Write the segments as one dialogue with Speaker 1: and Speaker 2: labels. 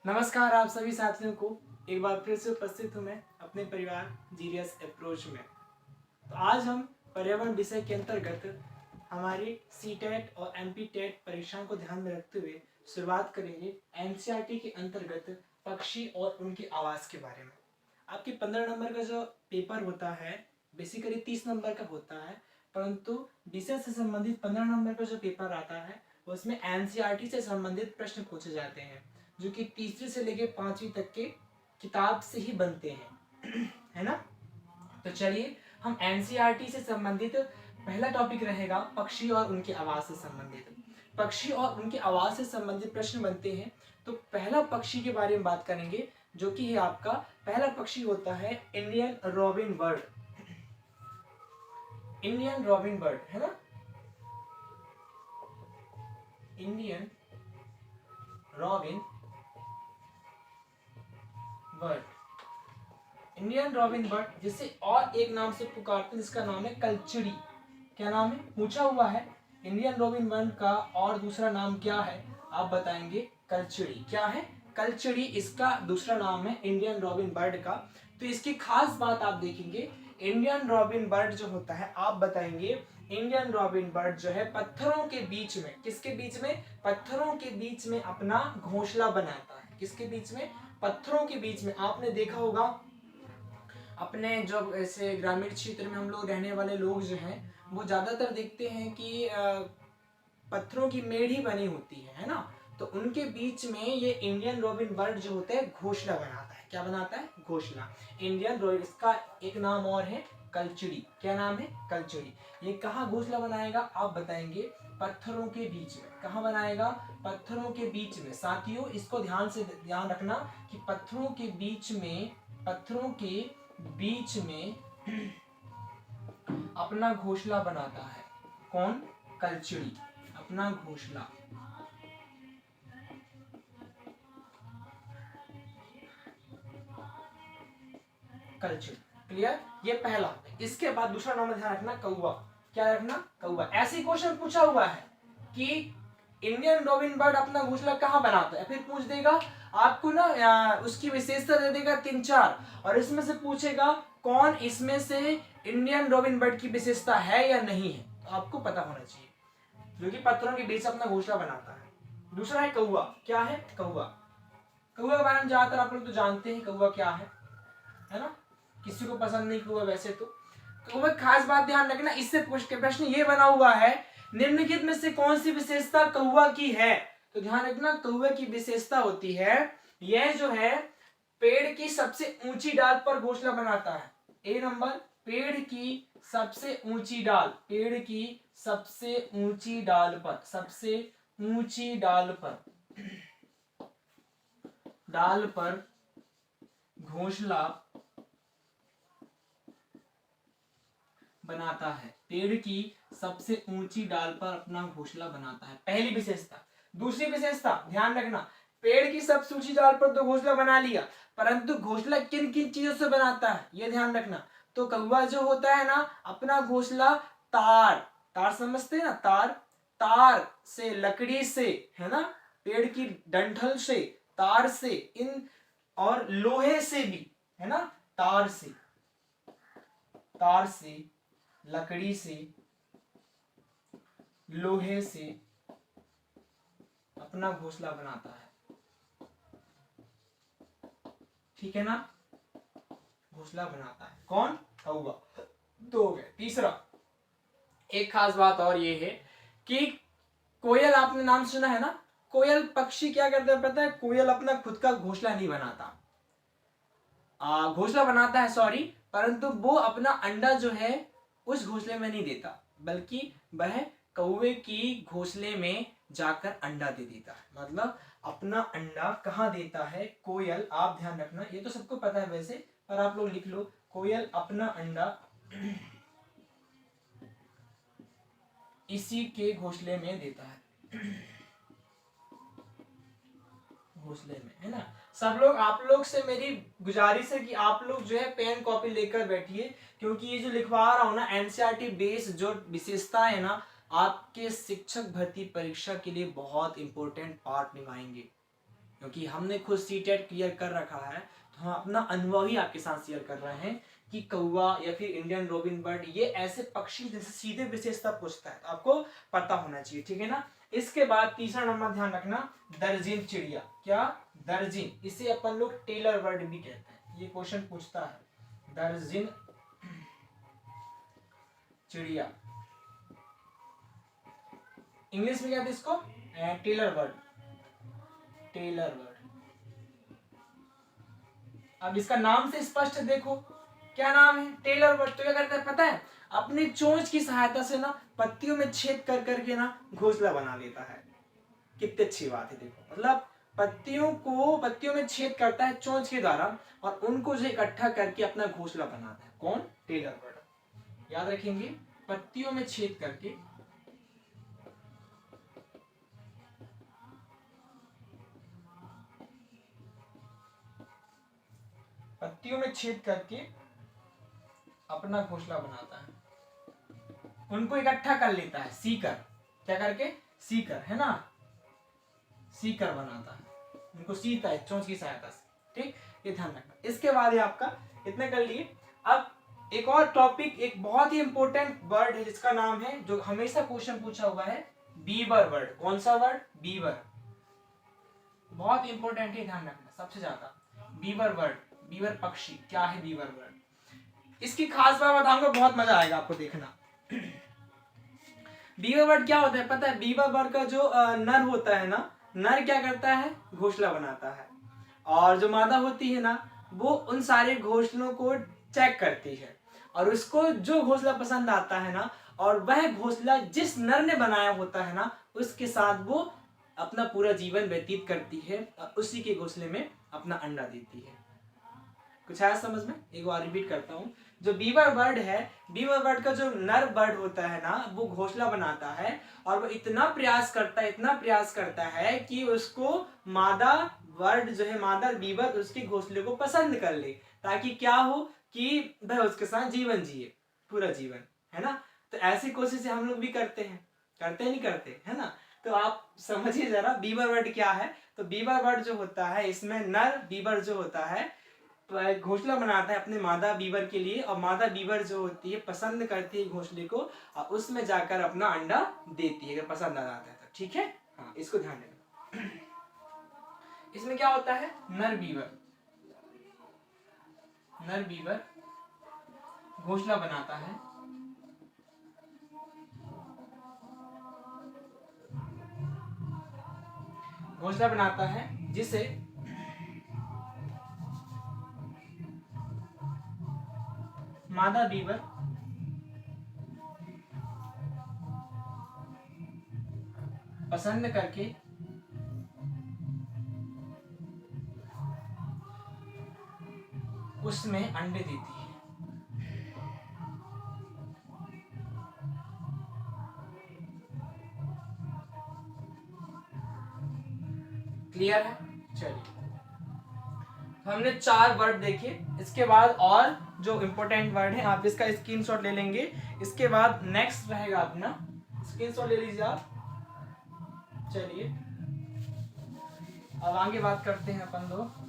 Speaker 1: नमस्कार आप सभी साथियों को एक बार फिर से उपस्थित हूँ मैं अपने परिवार जीरियस अप्रोच में। तो आज हम पर्यावरण विषय के अंतर्गत हमारी सी-टेट और एमपी-टेट परीक्षाओं को ध्यान में रखते हुए शुरुआत करेंगे एनसीईआरटी के अंतर्गत पक्षी और उनके आवास के बारे में। आपके 15 नंबर का जो पेपर होता है बेसिकली 30 नंबर का होता है, परंतु विषय से संबंधित 15 नंबर का जो पेपर आता है उसमें एनसीईआरटी से संबंधित प्रश्न पूछे जाते हैं जो कि तीसरी से लेकर 5वीं तक के किताब से ही बनते हैं है ना। तो चलिए हम एनसीईआरटी से संबंधित पहला टॉपिक रहेगा पक्षी और उनके आवास से संबंधित। पक्षी और उनके आवास से संबंधित प्रश्न बनते हैं। तो पहला पक्षी के बारे में बात करेंगे जो कि है आपका पहला पक्षी होता है Indian robin bird. Indian robin bird है ना, Indian robin bird. Indian robin bird जिसे और एक नाम से पुकारते हैं जिसका नाम है कलचुड़ी। क्या नाम है पूछा हुआ है, इंडियन रॉबिन बर्ड का और दूसरा नाम क्या है आप बताएंगे कलचुड़ी। क्या है कलचुड़ी, इसका दूसरा नाम है इंडियन रॉबिन बर्ड का। तो इसकी खास बात आप देखेंगे, इंडियन रॉबिन बर्ड जो होता है आप बताएंगे इंडियन रॉबिन बर्ड जो है पत्थरों के बीच में, किसके बीच में, पत्थरों के बीच में अपना घोंसला बनाता है। किसके बीच में, पत्थरों के बीच में। आपने देखा होगा अपने जो ऐसे ग्रामीण क्षेत्र में हम लोग रहने वाले लोग जो हैं वो ज्यादातर देखते हैं कि पत्थरों की मेढ़ी बनी होती है ना। तो उनके बीच में ये इंडियन रॉबिन बर्ड जो होता है घोंसला बनाता है। क्या बनाता है, घोंसला। इंडियन रॉबिन, इसका एक नाम और है कलचुड़ी। क्या नाम है, कलचुड़ी। ये कहाँ घोंसला बनाएगा आप बताएंगे, पत्थरों के बीच में। कहाँ बनाएगा, पत्थरों के बीच में। साथियों इसको ध्यान से ध्यान रखना कि पत्थरों के बीच में, पत्थरों के बीच में अपना घोंसला बनाता है। कौन, कलचुड़ी, अपना घोंसला। कलचुड़ी, क्लियर। ये पहला। इसके बाद दूसरा नाम ध्यान रखना कौवा। क्या रखना, कौवा। ऐसे क्वेश्चन पूछा हुआ है कि इंडियन रॉबिन बर्ड अपना घोंसला कहाँ बनाता है, फिर पूछ देगा आपको ना उसकी विशेषता दे देगा 3-4 और इसमें से पूछेगा कौन इसमें से इंडियन रॉबिन बर्ड की विशेषता है या नहीं है। तो आपको पता होना चाहिए जो कि पत्थरों के बीच अपना घोंसला बनाता है। दूसरा है कौवा। क्या है, कौवा। कौवा के बारे में ज्यादातर आप लोग तो जानते हैं कौवा क्या है ना। किसी को पसंद नहीं कौवा वैसे तो। कौवा खास बात ध्यान रखना, इससे पूछ के प्रश्न ये बना हुआ है निम्नलिखित में से कौन सी विशेषता कौवा की है। तो ध्यान रखना कौवे की विशेषता होती है यह जो है पेड़ की सबसे ऊंची डाल पर घोंसला बनाता है। ए नंबर, पेड़ की सबसे ऊंची डाल, पेड़ की सबसे ऊंची डाल पर, सबसे ऊंची डाल पर घोंसला बनाता है। पेड़ की सबसे ऊंची डाल पर अपना घोंसला बनाता है, पहली विशेषता। दूसरी विशेषता ध्यान रखना, पेड़ की सबसे ऊंची डाल पर तो घोंसला बना लिया, परंतु घोंसला किन किन चीजों से बनाता है यह ध्यान रखना। तो कौवा जो होता है ना अपना घोंसला तार, तार समझते हैं ना, तार, तार से, लकड़ी से, है ना, पेड़ की डंठल से, तार से, इन और लोहे से भी, है ना, तार से, तार से, लकड़ी से, लोहे से अपना घोंसला बनाता है। ठीक है ना, घोंसला बनाता है कौन, कौवा। दो हो गए। तीसरा, एक खास बात और ये है कि कोयल, आपने नाम सुना है ना, कोयल पक्षी क्या करता है पता है, कोयल अपना खुद का घोंसला नहीं बनाता, घोंसला बनाता है सॉरी, परंतु वो अपना अंडा जो है उस घोंसले में नहीं देता, बल्कि वह कौवे की घोंसले में जाकर अंडा दे देता है। मतलब अपना अंडा कहाँ देता है कोयल, आप ध्यान रखना, ये तो सबको पता है वैसे, पर आप लोग लिख लो, कोयल अपना अंडा इसी के घोंसले में देता है, घोंसले में, है ना। सब लोग, आप लोग से मेरी गुजारिश है कि आप लोग जो है पेन कॉपी लेकर बैठिए, क्योंकि ये जो लिखवा रहा हूं ना एनसीईआरटी बेस जो विशेषता है ना आपके शिक्षक भर्ती परीक्षा के लिए बहुत इंपॉर्टेंट पार्ट निभाएंगे। क्योंकि हमने खुद सीटेट क्लियर कर रखा है, तो हम अपना अनुभव ही आपके साथ शेयर कर रहे हैं कि कौवा या फिर इंडियन रोबिन बर्ड ये ऐसे पक्षी जिनसे सीधे विशेषता पूछता है, तो आपको पता होना चाहिए, ठीक है ना। इसके बाद तीसरा नंबर ध्यान रखना, दर्जिन चिड़िया। क्या? दर्जिन, इसे अपन लोग टेलर बर्ड भी कहते हैं। ये क्वेश्चन पूछता है, दर्जिन चिड़िया, इंग्लिश में कहते हैं इसको टेलर बर्ड, टेलर बर्ड। अब इसका नाम से स्पष्ट देखो क्या नाम है, टेलर बर्ड। तो क्या करता है पता है, अपनी चोंच की सहायता से ना पत्तियों में छेद कर करके ना घोंसला बना लेता है। कितनी अच्छी बात है, देखो मतलब पत्तियों में छेद करता है चोंच के द्वारा, और उनको जो इकट्ठा करके अपना घोंसला बनाता है। कौन? Tailor bird. याद रखेंगे, पत्तियों में छेद करके अपना घोंसला बनाता है, उनको इकट्ठा कर लेता है, सीकर। क्या करके? सीकर, है ना, सीकर बनाता है, उनको सीता है चोंच की सहायता से। ठीक, ये ध्यान रखना। इसके बाद ये आपका इतने कर लिए। अब एक और टॉपिक, एक बहुत ही इंपॉर्टेंट वर्ड है जिसका नाम है, जो हमेशा क्वेश्चन पूछा हुआ है, बीवर वर्ड। कौन सा वर्ड? बीवर। बहुत इंपॉर्टेंट है, ध्यान रखना सबसे ज्यादा। बीवर वर्ड, बीवर पक्षी। क्या है बीवर वर्ड? इसकी खास बात बताऊंगा, बहुत मजा आएगा आपको देखना। बीवर बर्ड क्या होता है पता है? बीवर बर्ड का जो नर होता है ना, नर क्या करता है? घोंसला बनाता है, और जो मादा होती है ना, वो उन सारे घोंसलों को चेक करती है, और उसको जो घोंसला पसंद आता है ना, और वह घोंसला जिस नर ने बनाया होता है ना, उसके साथ वो अपना पूरा जीवन व्यतीत करती है, और उसी के घोंसले में अपना अंडा देती है। कुछ आया समझ में? एक बार रिपीट करता हूँ। जो बीवर बर्ड है, बीवर बर्ड का जो नर बर्ड होता है ना, वो घोंसला बनाता है, और वो इतना प्रयास करता है कि उसको मादा बर्ड जो है, मादा बीवर उसके घोंसले को पसंद कर ले, ताकि क्या हो कि वह उसके साथ जीवन जिए, पूरा जीवन, है ना। तो ऐसी कोशिश हम लोग भी करते हैं, नहीं करते, है ना। तो आप समझिए जरा बीवर बर्ड क्या है। तो बीवर बर्ड जो होता है, इसमें नर बीवर जो होता है घोंसला बनाता है अपने मादा बीवर के लिए, और मादा बीवर जो होती है पसंद करती है घोंसले को, और उसमें जाकर अपना अंडा देती है, अगर पसंद आ जाता है तो। ठीक है, हाँ, इसको ध्यान रखना। इसमें क्या होता है? नर बीवर घोंसला बनाता है, जिसे मादा बीवर पसंद करके उसमें अंडे देती है। क्लियर है? चलिए, हमने 4 वर्ड देखे। इसके बाद और जो इंपॉर्टेंट वर्ड है, आप इसका स्क्रीनशॉट ले लेंगे। इसके बाद नेक्स्ट रहेगा अपना, स्क्रीनशॉट ले लीजिए आप। चलिए, अब आगे बात करते हैं अपन लोग।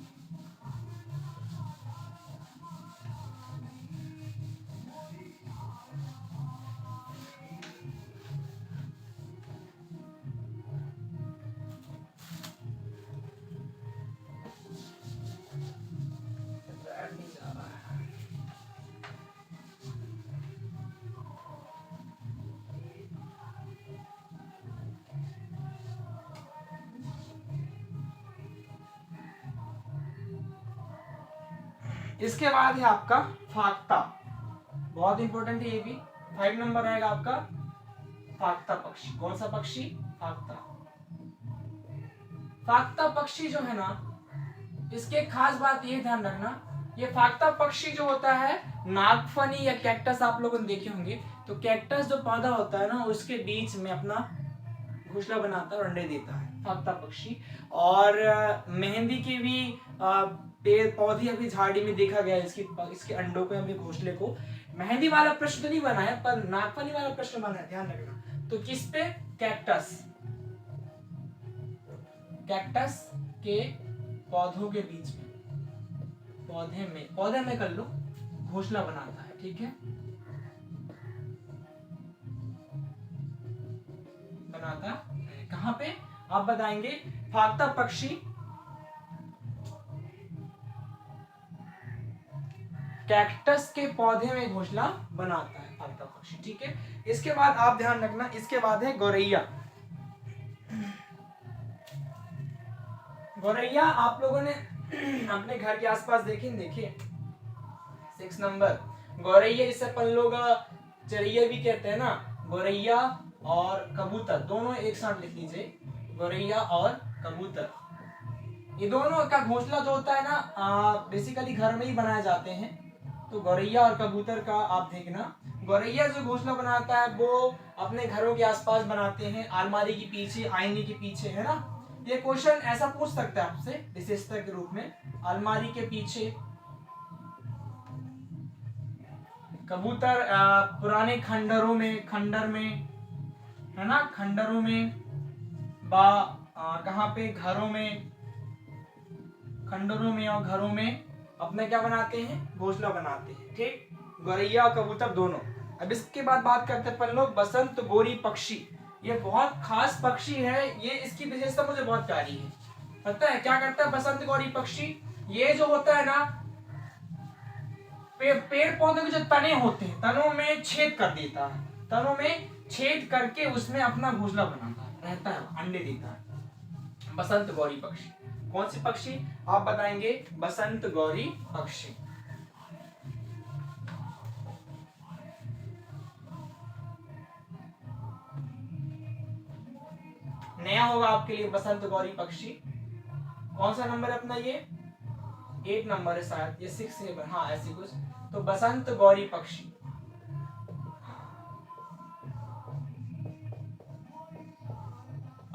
Speaker 1: इसके बाद है आपका फाक्ता, बहुत इंपॉर्टेंट है ये भी। 5 नंबर रहेगा आपका फाक्ता पक्षी। कौन सा पक्षी? फाक्ता। फाक्ता पक्षी जो है ना, इसके खास बात ये ध्यान रखना, ये फाक्ता पक्षी जो होता है, नागफनी या कैक्टस आप लोगों ने देखे होंगे, तो कैक्टस जो पौधा होता है ना, उसके बीच में अपना घोंसला बनाता है और अंडे देता है फाक्ता पक्षी। और मेहंदी के भी पेड़ पौधे अभी झाड़ी में देखा गया है, इसके अंडों को, अभी घोंसले को। मेहंदी वाला प्रश्न तो नहीं बना है, पर नागफनी वाला प्रश्न बना है, ध्यान रखना। तो किस पे? कैक्टस के पौधों के बीच में, पौधे में कर लो, घोंसला बनाता है। ठीक है, बनाता है कहाँ पे आप बताएंगे? फाख्ता पक्षी कैक्टस के पौधे में घोंसला बनाता है, फाख्ता पक्षी। ठीक है, इसके बाद आप ध्यान रखना, इसके बाद है गौरैया। गौरैया आप लोगों ने अपने घर के आसपास देखिए 6 नंबर गौरैया, जिसे अपन लोग चरैया भी कहते हैं ना। गौरैया और कबूतर दोनों एक साथ लिख लीजिए, गौरैया और कबूतर, ये दोनों का घोंसला जो होता है ना बेसिकली घर में ही बनाए जाते हैं। तो गौरैया और कबूतर का आप देखना, गौरैया जो घोंसला बनाता है वो अपने घरों के आसपास बनाते हैं, अलमारी के पीछे, आईने के पीछे, है ना। ये क्वेश्चन ऐसा पूछ सकता है आपसे विशेषता के रूप में, अलमारी के पीछे। कबूतर पुराने खंडरों में, खंडर में, है ना, खंडरों में, कहाँ पे, घरों में, खंडरों में और घरों में अपने क्या बनाते हैं? घोंसला बनाते हैं। ठीक, गौरैया और कबूतर दोनों। अब इसके बाद बात करते हैं अपन लोग बसंत गोरी पक्षी। ये बहुत खास पक्षी है, ये इसकी विशेषता मुझे बहुत प्यारी है। पता है क्या करता है बसंत गौरी पक्षी? ये जो होता है ना, पेड़ पौधे के जो तने होते हैं, तनों में छेद कर देता है, तनों में छेद करके उसमें अपना घोंसला बनाता है, रहता है, अंडे देता है। बसंत गौरी पक्षी कौन सी पक्षी आप बताएंगे? बसंत गौरी पक्षी। नया होगा आपके लिए बसंत गौरी पक्षी। कौन सा नंबर है अपना? ये 8 नंबर है शायद, ये 6 7, हाँ ऐसी कुछ। तो बसंत गौरी पक्षी,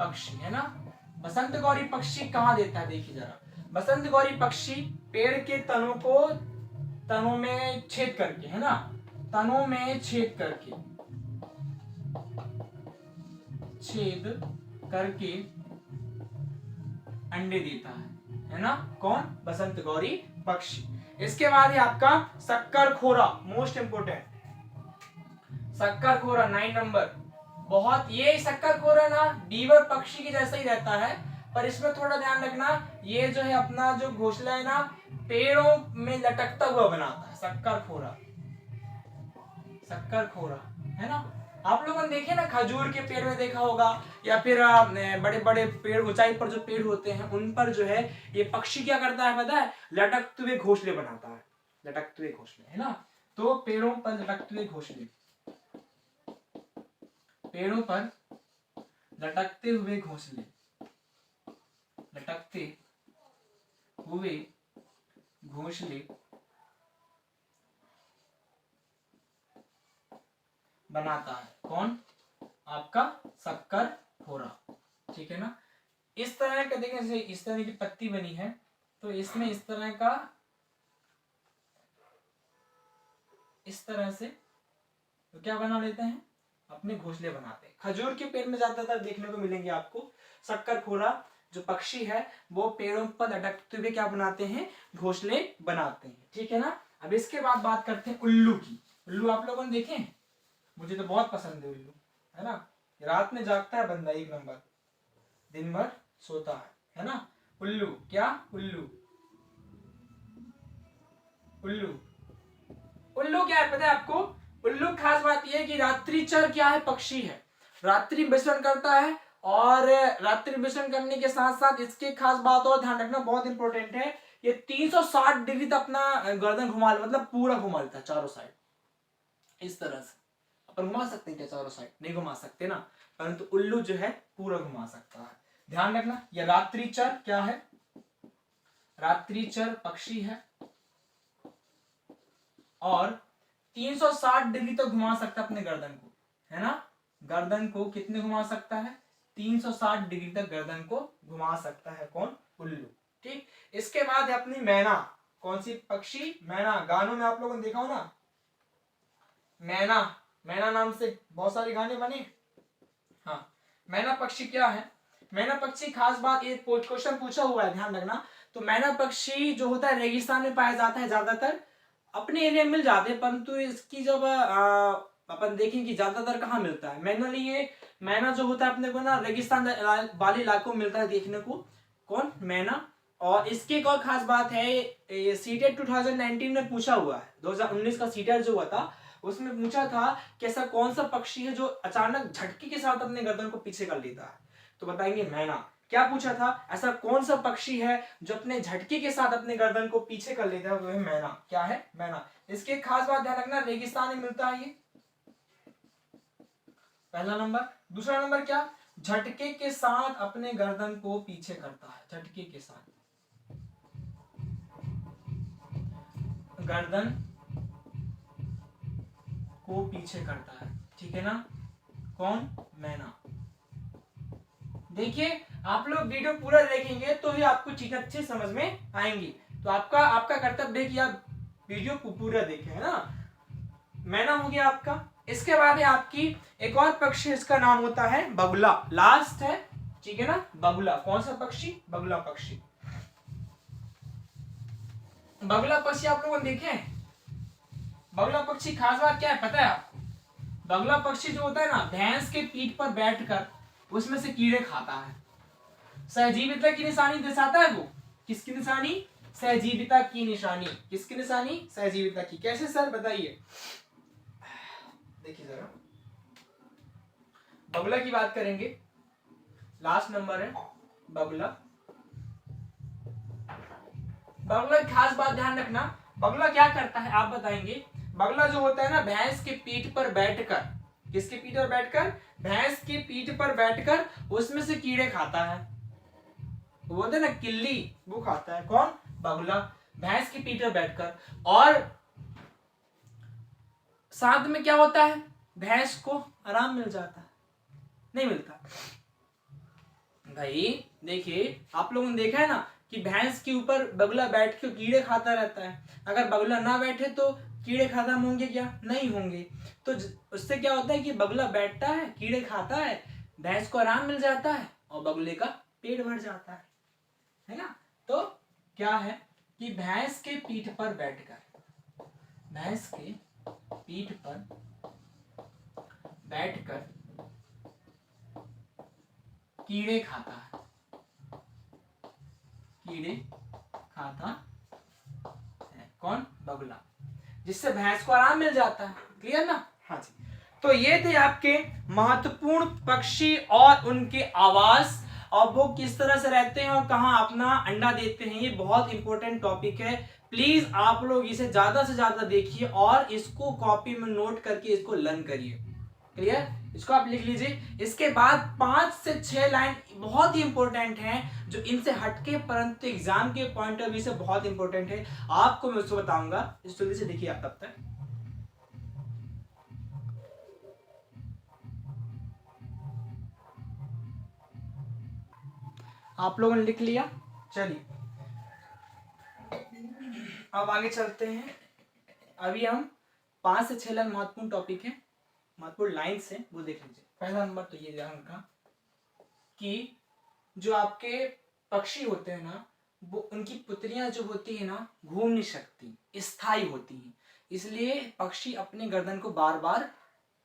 Speaker 1: पक्षी है ना। बसंत गौरी पक्षी कहाँ देता है? देखिए जरा, बसंत गौरी पक्षी पेड़ के तनों में छेद करके, है ना, तनों में छेद करके अंडे देता है ना। कौन? बसंत गौरी पक्षी। इसके बाद है आपका शक्कर खोरा, मोस्ट इंपोर्टेंट। शक्कर खोरा 9 नंबर, बहुत, ये शक्कर खोरा ना बीवर पक्षी की जैसा ही रहता है, पर इसमें थोड़ा ध्यान रखना, ये जो है अपना जो घोंसला है ना पेड़ों में लटकता हुआ बनाता है। शक्कर खोरा है ना। आप लोगों ने देखे ना खजूर के पेड़ में देखा होगा, या फिर बड़े बड़े पेड़, ऊंचाई पर जो पेड़ होते हैं उन पर जो है ये पक्षी क्या करता है पता है? लटकते हुए घोंसले बनाता है, लटकते हुए घोंसले, है ना। तो पेड़ों पर लटकते हुए घोंसले, पेड़ों पर लटकते हुए घोंसले, लटकते हुए घोंसले बनाता है। कौन? आपका शक्कर खोरा। ठीक है ना। इस तरह का देखिए, जैसे इस तरह की पत्ती बनी है, तो इसमें इस तरह का, इस तरह से तो क्या बना लेते हैं? अपने घोंसले बनाते हैं। खजूर के पेड़ में ज्यादातर देखने को मिलेंगे आपको। शक्कर खोरा जो पक्षी है वो पेड़ों पर लटकते हुए क्या बनाते हैं? घोंसले बनाते हैं। ठीक है ना। अब इसके बाद बात करते हैं उल्लू की। उल्लू आप लोगों ने देखे हैं? मुझे तो बहुत पसंद है उल्लू, है ना। रात में जागता है बंदा 1 नंबर, दिन भर सोता है ना। उल्लू, क्या? उल्लू, उल्लू, उल्लू क्या है पता है आपको? उल्लू खास बात यह है कि रात्रिचर क्या है? पक्षी है, रात्रि विचरण करता है। और रात्रि विचरण करने के साथ साथ इसके खास बात और ध्यान रखना, बहुत इंपॉर्टेंट है, ये 360 डिग्री तक अपना गर्दन घुमा, मतलब पूरा घुमा लेता है चारों साइड। इस तरह से अपन घुमा सकते हैं क्या चारों साइड? नहीं घुमा सकते ना, परंतु उल्लू जो है पूरा घुमा सकता है। ध्यान रखना, यह रात्रिचर क्या है? रात्रिचर पक्षी है और 360 डिग्री तक घुमा सकता है अपने गर्दन को, है ना। गर्दन को कितने घुमा सकता है? 360 डिग्री तक गर्दन को घुमा सकता है। कौन? उल्लू। ठीक। इसके बाद है अपनी मैना। कौन सी पक्षी? मैना। गानों में आप लोगों ने देखा हो ना, मैना, मैना नाम से बहुत सारे गाने बने। हाँ, मैना पक्षी क्या है? मैना पक्षी खास बात, ये क्वेश्चन पूछा हुआ है, ध्यान रखना। तो मैना पक्षी जो होता है रेगिस्तान में पाया जाता है, ज्यादातर अपने एरिया में मिल जाते हैं, परंतु इसकी जब अपन देखें कि ज्यादातर कहाँ मिलता है मैनुअली, ये मैना जो होता है अपने को ना रेगिस्तान वाले इलाकों में मिलता है देखने को, कौन, मैना। और इसकी एक और खास बात है, सीटेट 2019 में पूछा हुआ है, 2019 का सीटेट जो हुआ था उसमें पूछा था कि ऐसा कौन सा पक्षी है जो अचानक झटके के साथ अपने गर्दन को पीछे कर लेता है, तो बताएंगे मैना। क्या पूछा था, ऐसा कौन सा पक्षी है जो अपने झटके के साथ अपने गर्दन को पीछे कर लेता है, वो है मैना। क्या है, मैना। इसके खास बात ध्यान रखना, रेगिस्तान में मिलता है ये, पहला नंबर। दूसरा नंबर क्या, झटके के साथ अपने गर्दन को पीछे करता है, झटके के साथ गर्दन को पीछे करता है, ठीक है ना, कौन, मैना। देखिए आप लोग वीडियो पूरा देखेंगे तो ही आपको चीजें अच्छे समझ में आएंगी, तो आपका कर्तव्य है कि आप वीडियो को पूरा देखें, है ना। मैना हो गया आपका। इसके बाद है आपकी एक और पक्षी, इसका नाम होता है बगुला, लास्ट है, ठीक है ना, बगुला। कौन सा पक्षी, बगुला पक्षी। बगुला पक्षी आप लोगों ने देखे, बगुला पक्षी खास बात क्या है पता है आपको, बगुला पक्षी जो होता है ना, भैंस के पीठ पर बैठकर उसमें से कीड़े खाता है, सहजीविता की निशानी दर्शाता है वो। किसकी निशानी, सहजीविता की निशानी। किसकी निशानी, सहजीविता की। कैसे सर बताइए, देखिए जरा, बगुला की बात करेंगे, लास्ट नंबर है बगुला। बगुला की खास बात ध्यान रखना, बगुला क्या करता है आप बताएंगे। बगुला जो होता है ना, भैंस के पीठ पर बैठकर, किसके पीठ पर बैठकर, भैंस की पीठ पर बैठकर उसमें से कीड़े खाता है, वो बोलते हैं ना किल्ली, वो खाता है, कौन, बगुला, भैंस की पीठ पर बैठकर। और साथ में क्या होता है, भैंस को आराम मिल जाता है, नहीं मिलता भाई। देखिए आप लोगों ने देखा है ना कि भैंस के ऊपर बगुला बैठ के कीड़े खाता रहता है, अगर बगुला ना बैठे तो कीड़े खत्म होंगे क्या, नहीं होंगे। तो उससे क्या होता है कि बगुला बैठता है, कीड़े खाता है, भैंस को आराम मिल जाता है और बगुले का पेट भर जाता है ना। तो क्या है कि भैंस के पीठ पर बैठकर, भैंस के पीठ पर बैठकर कीड़े खाता है, कीड़े खाता है, कौन, बगुला, जिससे भैंस को आराम मिल जाता है। क्लियर ना, हाँ जी। तो ये थे आपके महत्वपूर्ण पक्षी और उनके आवास, और वो किस तरह से रहते हैं और कहाँ अपना अंडा देते हैं, ये बहुत इंपॉर्टेंट टॉपिक है। प्लीज आप लोग इसे ज्यादा से ज्यादा देखिए और इसको कॉपी में नोट करके इसको लर्न करिए। क्लियर, इसको आप लिख लीजिए। इसके बाद 5 से 6 लाइन बहुत ही इंपॉर्टेंट हैं, जो इनसे हटके परंतु एग्जाम के पॉइंट ऑफ व्यू से बहुत इंपॉर्टेंट है, आपको मैं उसको बताऊंगा। इस जल्दी से देखिए आप तब तक। आप लोगों ने लिख लिया, चलिए अब आगे चलते हैं। अभी हम 5 से 6 लाइन महत्वपूर्ण टॉपिक है, महत्वपूर्ण लाइन्स है, वो देख लीजिए। पहला नंबर तो ये ध्यान रखा कि जो आपके पक्षी होते हैं ना, वो उनकी पुतलियां जो होती है ना, घूम नहीं सकती, स्थायी होती है, इसलिए पक्षी अपने गर्दन को बार बार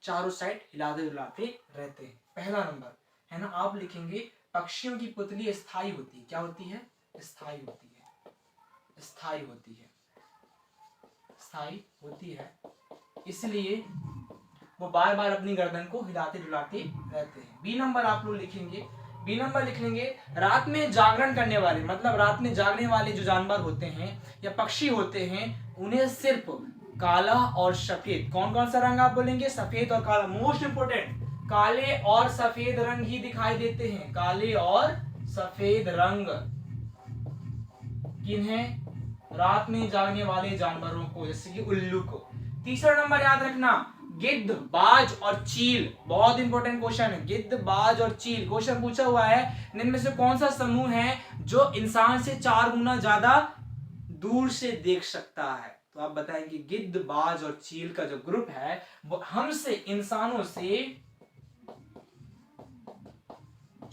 Speaker 1: चारों साइड हिलाते हिलाते रहते हैं। पहला नंबर है ना, आप लिखेंगे पक्षियों की पुतली स्थायी होती है। क्या होती है, स्थायी होती है, स्थायी होती है, स्थायी होती है, इसलिए वो बार बार अपनी गर्दन को हिलाते डुलाते रहते हैं। बी नंबर आप लोग लिखेंगे, बी नंबर लिख लेंगे, रात में जागरण करने वाले, मतलब रात में जागने वाले जो जानवर होते हैं या पक्षी होते हैं, उन्हें सिर्फ काला और सफेद, कौन कौन सा रंग आप बोलेंगे, सफेद और काला, मोस्ट इंपोर्टेंट, काले और सफेद रंग ही दिखाई देते हैं, काले और सफेद रंग किन्हें, रात में जागने वाले जानवरों को, जैसे कि उल्लू को। तीसरा नंबर याद रखना, गिद्ध, बाज और चील, बहुत इंपॉर्टेंट क्वेश्चन है, गिद्ध, बाज और चील। क्वेश्चन पूछा हुआ है इनमें से कौन सा समूह है जो इंसान से 4 गुना ज्यादा दूर से देख सकता है, तो आप बताएंगे गिद्ध, बाज और चील का जो ग्रुप है वो हमसे, इंसानों से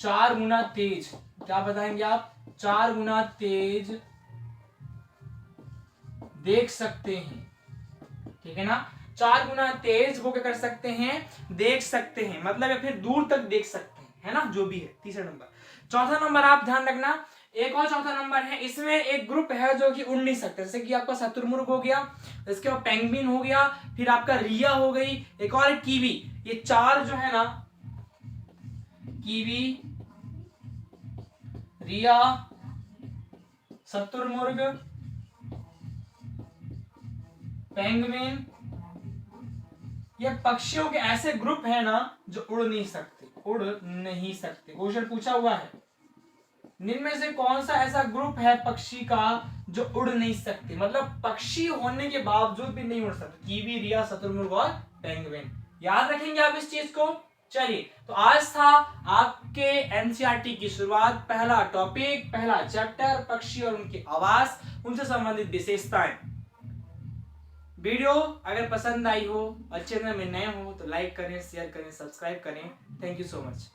Speaker 1: 4 गुना तेज, क्या बताएंगे आप? 4 गुना तेज देख सकते हैं, ठीक है ना। 4 गुना तेज वो क्या कर सकते हैं? देख सकते हैं, मतलब या फिर दूर तक देख सकते हैं, है ना, जो भी है। तीसरा नंबर। चौथा नंबर आप ध्यान रखना, एक और चौथा नंबर है, इसमें एक ग्रुप है जो कि उड़ नहीं सकते, जैसे कि आपका शतुरमुर्ग हो गया, इसके बाद पेंगुइन हो गया, फिर आपका रिया हो गई, एक और कीवी। ये 4 जो है ना, कीवी, रिया, शतुरमुर्ग, पेंगुइन, ये पक्षियों के ऐसे ग्रुप है ना जो उड़ नहीं सकते, उड़ नहीं सकते। क्वेश्चन पूछा हुआ है, निम्न में से कौन सा ऐसा ग्रुप है पक्षी का जो उड़ नहीं सकते, मतलब पक्षी होने के बावजूद भी नहीं उड़ सकते? कीवी, रिया, शतुरमुर्ग और पेंगुइन। याद रखेंगे आप इस चीज को। चलिए, तो आज था आपके एनसीईआरटी की शुरुआत, पहला टॉपिक, पहला चैप्टर, पक्षी और उनके आवास, उनसे संबंधित विशेषताएं। वीडियो अगर पसंद आई हो और चैनल में नए हो तो लाइक करें, शेयर करें, सब्सक्राइब करें। Thank you so much.